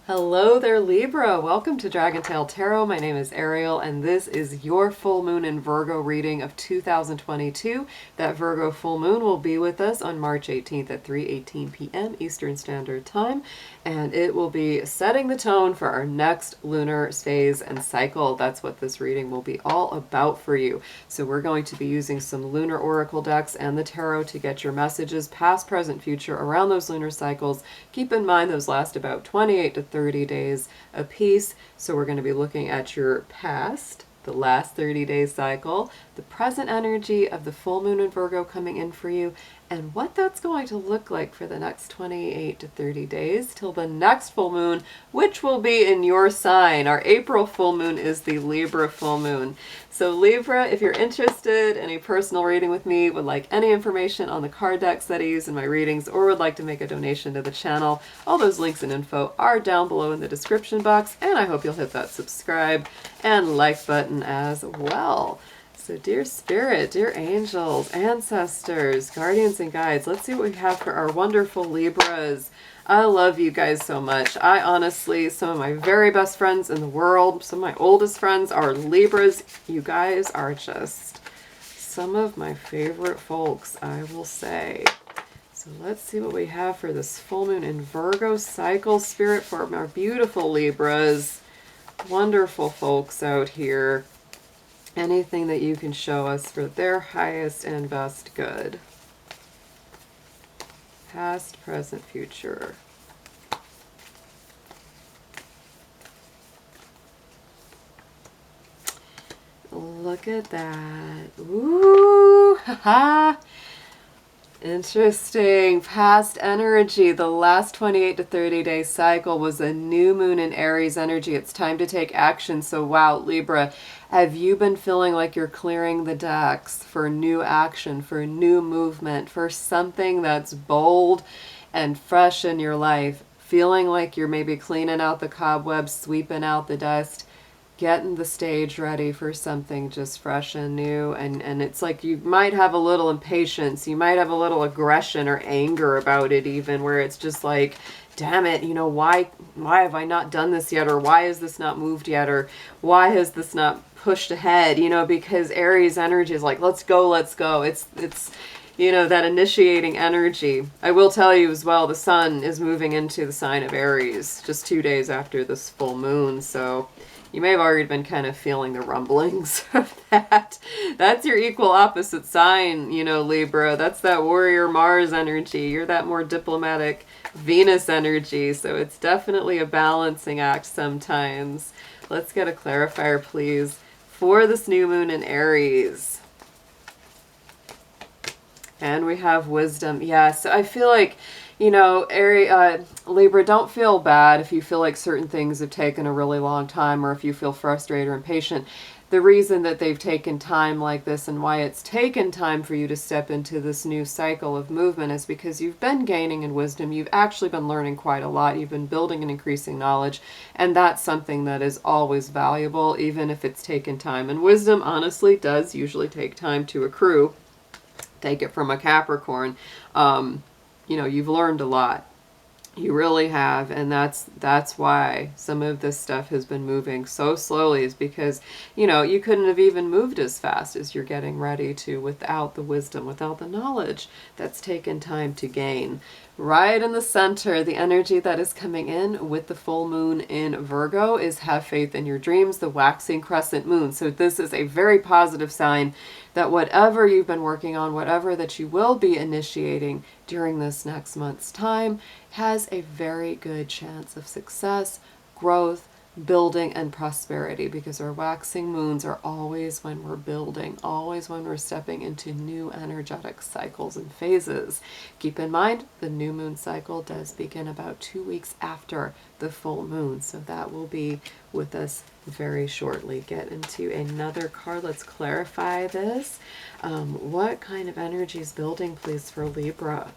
Hello there, Libra. Welcome to Dragon Tail Tarot. My name is Ariel, and this is your full moon in Virgo reading of 2022. That Virgo full moon will be with us on March 18th at 3:18 p.m. Eastern Standard Time, and it will be setting the tone for our next lunar phase and cycle. That's what this reading will be all about for you. So we're going to be using some lunar oracle decks and the tarot to get your messages past, present, future around those lunar cycles. Keep in mind those last about 28 to 30 days a piece. So we're going to be looking at your past, the last 30-day cycle, the present energy of the full moon in Virgo coming in for you, and what that's going to look like for the next 28 to 30 days till the next full moon, which will be in your sign. Our April full moon is the Libra full moon. So Libra, if you're interested in a personal reading with me, would like any information on the card decks that I use in my readings, or would like to make a donation to the channel, all those links and info are down below in the description box, and I hope you'll hit that subscribe and like button as well. So dear Spirit, dear angels, ancestors, guardians, and guides, let's see what we have for our wonderful Libras. I love you guys so much. I honestly, some of my very best friends in the world, some of my oldest friends are Libras. You guys are just some of my favorite folks, I will say. So let's see what we have for this full moon in Virgo cycle, Spirit, for our beautiful Libras. Wonderful folks out here. Anything that you can show us for their highest and best good. Past, present, future. Look at that. Ooh, haha. Interesting. Past energy. The last 28 to 30 day cycle was a new moon in Aries energy. It's time to take action. So wow, Libra, have you been feeling like you're clearing the decks for new action, for new movement, for something that's bold and fresh in your life? Feeling like you're maybe cleaning out the cobwebs, sweeping out the dust, getting the stage ready for something just fresh and new. And it's like you might have a little impatience, you might have a little aggression or anger about it even, where it's just like, damn it, you know, why have I not done this yet? Or why has this not moved yet? Or why has this not pushed ahead? You know, because Aries energy is like, let's go, let's go. It's you know, that initiating energy. I will tell you as well, the sun is moving into the sign of Aries just 2 days after this full moon. So you may have already been kind of feeling the rumblings of that. That's your equal opposite sign, you know, Libra. That's that warrior Mars energy. You're that more diplomatic Venus energy. So it's definitely a balancing act sometimes. Let's get a clarifier, please, for this new moon in Aries. And we have wisdom. Yeah, so I feel like, you know, Libra, don't feel bad if you feel like certain things have taken a really long time, or if you feel frustrated or impatient. The reason that they've taken time like this and why it's taken time for you to step into this new cycle of movement is because you've been gaining in wisdom. You've actually been learning quite a lot. You've been building and increasing knowledge, and that's something that is always valuable, even if it's taken time. And wisdom, honestly, does usually take time to accrue. Take it from a Capricorn. You know, you've learned a lot. You really have, and that's why some of this stuff has been moving so slowly, is because, you know, you couldn't have even moved as fast as you're getting ready to without the wisdom, without the knowledge that's taken time to gain. Right in the center, the energy that is coming in with the full moon in Virgo is have faith in your dreams, the waxing crescent moon. So this is a very positive sign that whatever you've been working on, whatever that you will be initiating during this next month's time, has a very good chance of success, growth, building, and prosperity, because our waxing moons are always when we're building, always when we're stepping into new energetic cycles and phases. Keep in mind, the new moon cycle does begin about 2 weeks after the full moon, so that will be with us very shortly. Get into another card. Let's clarify this. What kind of energy is building, please, for Libra?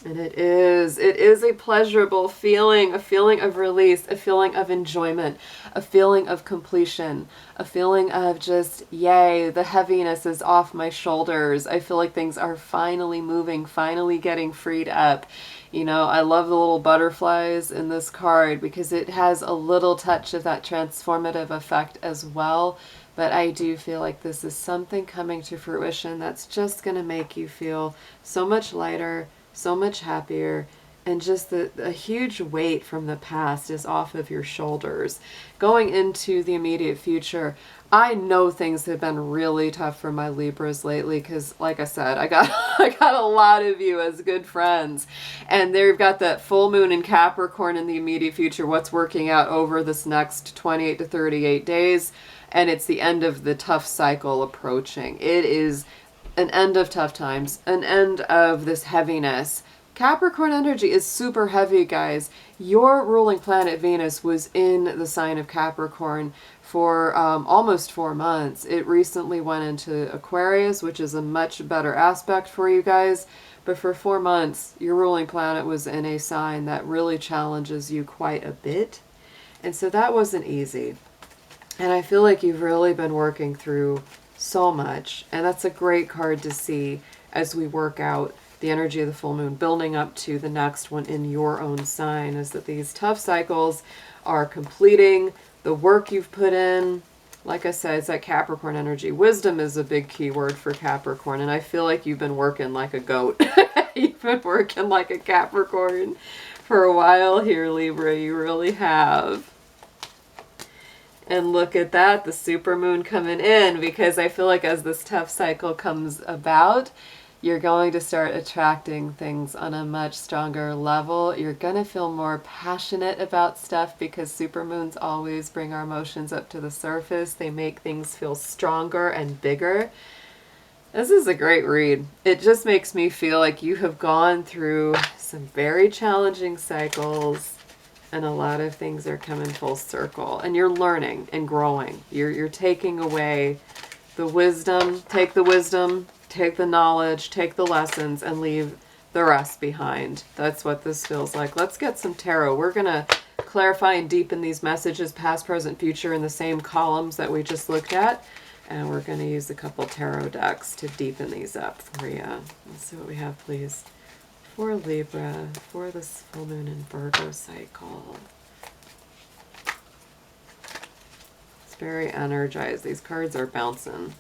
And it is a pleasurable feeling, a feeling of release, a feeling of enjoyment, a feeling of completion, a feeling of just, yay, the heaviness is off my shoulders. I feel like things are finally moving, finally getting freed up. You know, I love the little butterflies in this card because it has a little touch of that transformative effect as well. But I do feel like this is something coming to fruition that's just going to make you feel so much lighter, so much happier, and just a huge weight from the past is off of your shoulders. Going into the immediate future, I know things have been really tough for my Libras lately because, like I said, I got I got a lot of you as good friends, and they've got that full moon in Capricorn in the immediate future. What's working out over this next 28 to 38 days, and it's the end of the tough cycle approaching. It is an end of tough times, an end of this heaviness. Capricorn energy is super heavy, guys. Your ruling planet Venus was in the sign of Capricorn for almost 4 months. It recently went into Aquarius, which is a much better aspect for you guys. But for 4 months, your ruling planet was in a sign that really challenges you quite a bit. And so that wasn't easy. And I feel like you've really been working through so much. And that's a great card to see as we work out the energy of the full moon, building up to the next one in your own sign, is that these tough cycles are completing the work you've put in. Like I said, it's that Capricorn energy. Wisdom is a big key word for Capricorn, and I feel like you've been working like a goat. You've been working like a Capricorn for a while here, Libra. You really have. And look at that, the supermoon coming in, because I feel like as this tough cycle comes about, you're going to start attracting things on a much stronger level. You're going to feel more passionate about stuff because supermoons always bring our emotions up to the surface. They make things feel stronger and bigger. This is a great read. It just makes me feel like you have gone through some very challenging cycles, and a lot of things are coming full circle. And you're learning and growing. You're taking away the wisdom. Take the wisdom, take the knowledge, take the lessons, and leave the rest behind. That's what this feels like. Let's get some tarot. We're going to clarify and deepen these messages, past, present, future, in the same columns that we just looked at. And we're going to use a couple tarot decks to deepen these up for you. Let's see what we have, please. For Libra, for this full moon in Virgo cycle. It's very energized. These cards are bouncing.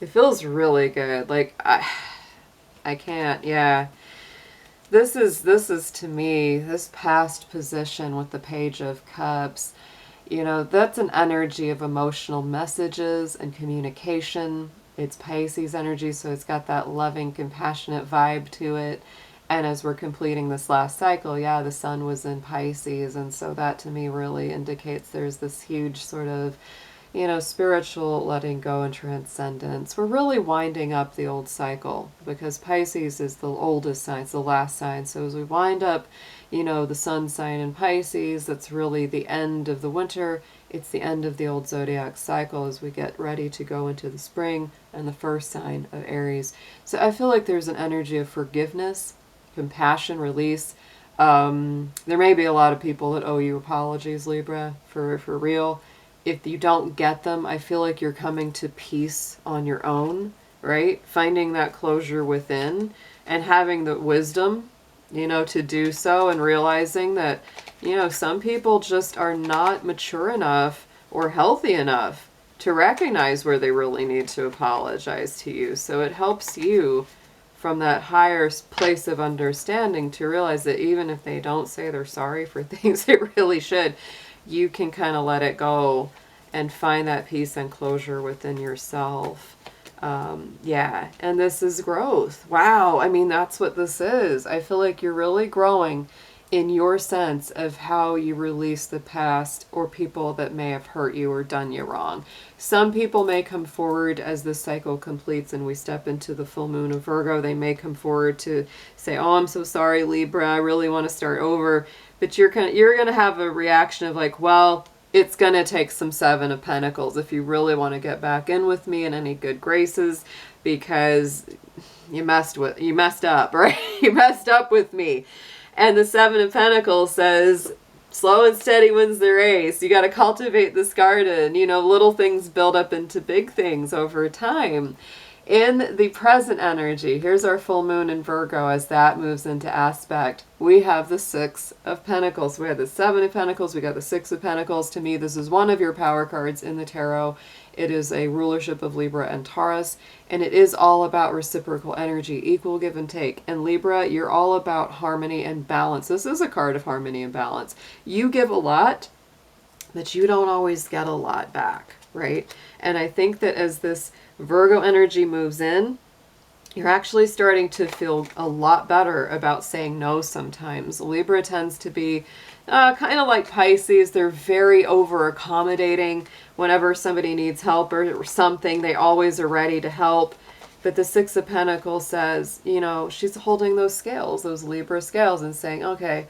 It feels really good. Like, I can't, yeah. This is to me, this past position with the Page of Cups, you know, that's an energy of emotional messages and communication. It's Pisces energy, so it's got that loving, compassionate vibe to it. And as we're completing this last cycle, yeah, the sun was in Pisces, and so that to me really indicates there's this huge sort of, you know, spiritual letting go and transcendence. We're really winding up the old cycle because Pisces is the oldest sign, it's the last sign. So as we wind up, you know, the sun sign in Pisces, that's really the end of the winter. It's the end of the old zodiac cycle as we get ready to go into the spring and the first sign of Aries. So I feel like there's an energy of forgiveness, compassion, release. There may be a lot of people that owe you apologies, Libra, for real. If you don't get them, I feel like you're coming to peace on your own, right? Finding that closure within and having the wisdom, you know, to do so, and realizing that, you know, some people just are not mature enough or healthy enough to recognize where they really need to apologize to you. So it helps you from that higher place of understanding to realize that even if they don't say they're sorry for things they really should, you can kind of let it go and find that peace and closure within yourself. Yeah, and this is growth. Wow, I mean, that's what this is. I feel like you're really growing in your sense of how you release the past or people that may have hurt you or done you wrong. Some people may come forward as this cycle completes and we step into the full moon of Virgo. They may come forward to say, oh, I'm so sorry, Libra, I really want to start over. But you're gonna have a reaction of like, well, it's going to take some Seven of Pentacles if you really want to get back in with me in any good graces, because you messed up, right? You messed up with me. And the Seven of Pentacles says, slow and steady wins the race. You got to cultivate this garden. You know, little things build up into big things over time. In the present energy, here's our full moon in Virgo as that moves into aspect. We have the Six of Pentacles. We have the Seven of Pentacles. We got the Six of Pentacles. To me, this is one of your power cards in the tarot. It is a rulership of Libra and Taurus, and it is all about reciprocal energy, equal give and take. And Libra, you're all about harmony and balance. This is a card of harmony and balance. You give a lot, but you don't always get a lot back, right? And I think that as this Virgo energy moves in, you're actually starting to feel a lot better about saying no sometimes. Libra tends to be kind of like Pisces. They're very over accommodating. Whenever somebody needs help or something, they always are ready to help. But the Six of Pentacles says, you know, she's holding those scales, those Libra scales, and saying, okay,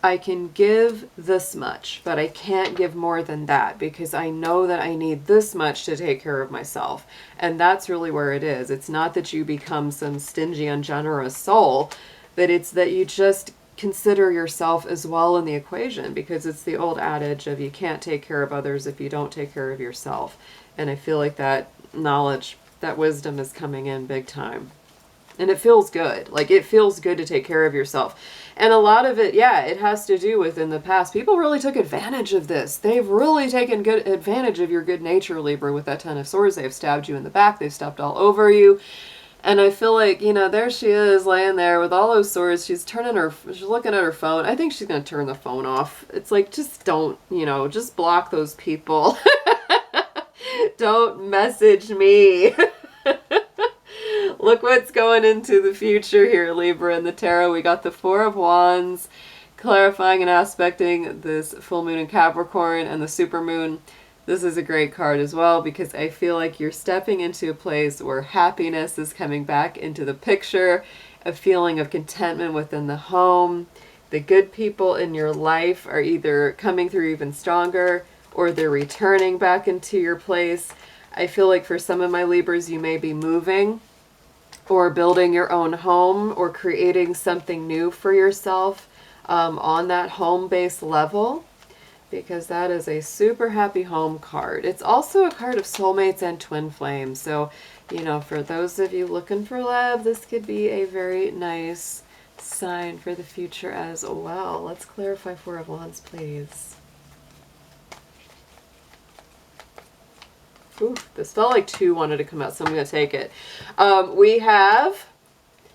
I can give this much, but I can't give more than that because I know that I need this much to take care of myself. And that's really where it is. It's not that you become some stingy, ungenerous soul, but it's that you just consider yourself as well in the equation, because it's the old adage of you can't take care of others if you don't take care of yourself. And I feel like that knowledge, that wisdom is coming in big time. And it feels good. Like, it feels good to take care of yourself. And a lot of it, yeah, it has to do with in the past. People really took advantage of this. They've really taken good advantage of your good nature, Libra, with that Ten of Swords. They've stabbed you in the back. They've stepped all over you. And I feel like, you know, there she is laying there with all those swords. She's looking at her phone. I think she's going to turn the phone off. It's like, just don't, you know, just block those people. Don't message me. Look what's going into the future here, Libra, in the tarot. We got the Four of Wands, clarifying and aspecting this full moon in Capricorn and the supermoon. This is a great card as well, because I feel like you're stepping into a place where happiness is coming back into the picture, a feeling of contentment within the home. The good people in your life are either coming through even stronger, or they're returning back into your place. I feel like for some of my Libras, you may be moving, or building your own home, or creating something new for yourself on that home-based level, because that is a super happy home card. It's also a card of soulmates and twin flames. So, you know, for those of you looking for love, this could be a very nice sign for the future as well. Let's clarify Four of Wands, please. Ooh, this felt like two wanted to come out, so I'm going to take it. We have,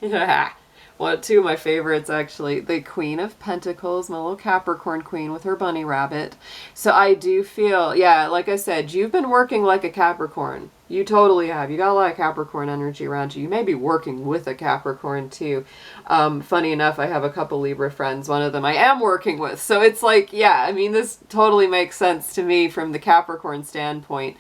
two of my favorites actually, the Queen of Pentacles, my little Capricorn queen with her bunny rabbit. So I do feel, yeah, like I said, you've been working like a Capricorn. You totally have. You got a lot of Capricorn energy around you. You may be working with a Capricorn too. Funny enough, I have a couple Libra friends. One of them I am working with. So it's like, yeah, I mean, this totally makes sense to me from the Capricorn standpoint.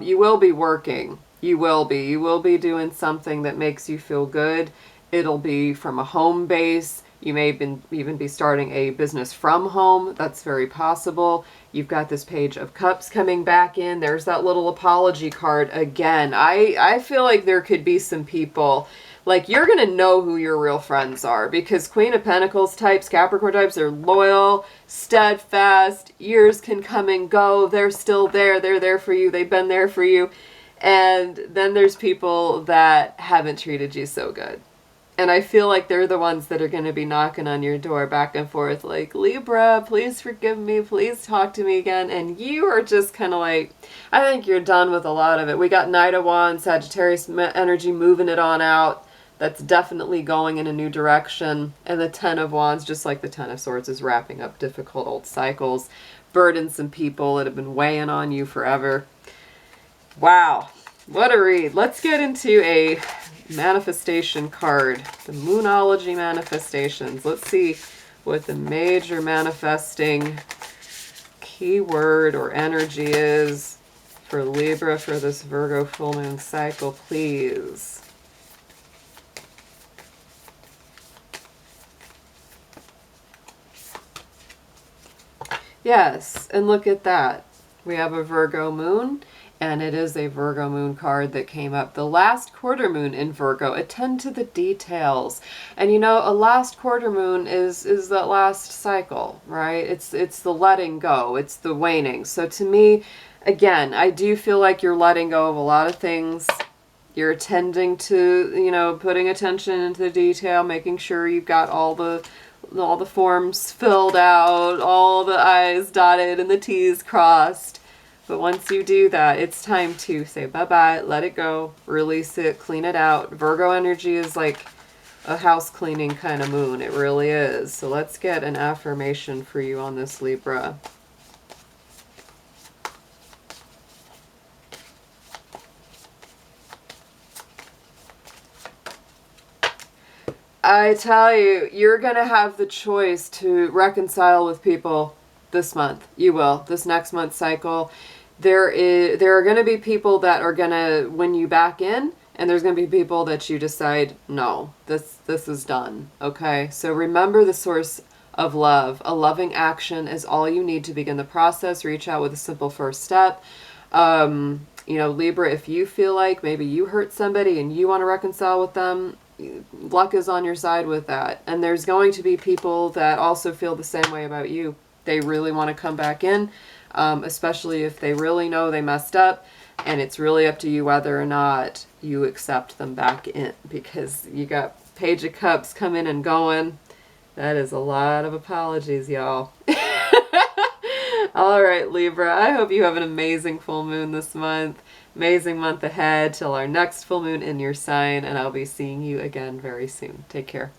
You will be working. You will be doing something that makes you feel good. It'll be from a home base. You may even be starting a business from home. That's very possible. You've got this Page of Cups coming back in. There's that little apology card again. I feel like there could be some people, like, you're going to know who your real friends are, because Queen of Pentacles types, Capricorn types, are loyal, steadfast, years can come and go. They're still there. They're there for you. They've been there for you. And then there's people that haven't treated you so good. And I feel like they're the ones that are going to be knocking on your door back and forth like, Libra, please forgive me. Please talk to me again. And you are just kind of like, I think you're done with a lot of it. We got Knight of Wands, Sagittarius energy moving it on out. That's definitely going in a new direction. And the Ten of Wands, just like the Ten of Swords, is wrapping up difficult old cycles, burdensome people that have been weighing on you forever. Wow. What a read. Let's get into a manifestation card, the Moonology manifestations. Let's see what the major manifesting keyword or energy is for Libra for this Virgo full moon cycle, please. Yes, and look at that. We have a Virgo moon, and it is a Virgo moon card that came up. The last quarter moon in Virgo. Attend to the details. And you know, a last quarter moon is that last cycle, right? It's the letting go. It's the waning. So to me, again, I do feel like you're letting go of a lot of things. You're attending to, you know, putting attention into the detail, making sure you've got all the forms filled out, all the I's dotted and the T's crossed. But once you do that, it's time to say bye-bye, let it go, release it, clean it out. Virgo energy is like a house cleaning kind of moon. It really is. So let's get an affirmation for you on this, Libra. I tell you, you're going to have the choice to reconcile with people this month. You will. This next month cycle. There are going to be people that are going to win you back in, and there's going to be people that you decide, no, this is done. Okay? So remember the source of love. A loving action is all you need to begin the process. Reach out with a simple first step. You know, Libra, if you feel like maybe you hurt somebody and you want to reconcile with them, luck is on your side with that. And there's going to be people that also feel the same way about you. They really want to come back in, especially if they really know they messed up, and it's really up to you whether or not you accept them back in, because you got Page of Cups coming and going. That is a lot of apologies, y'all. All right, Libra, I hope you have an amazing full moon this month. Amazing month ahead till our next full moon in your sign, and I'll be seeing you again very soon. Take care.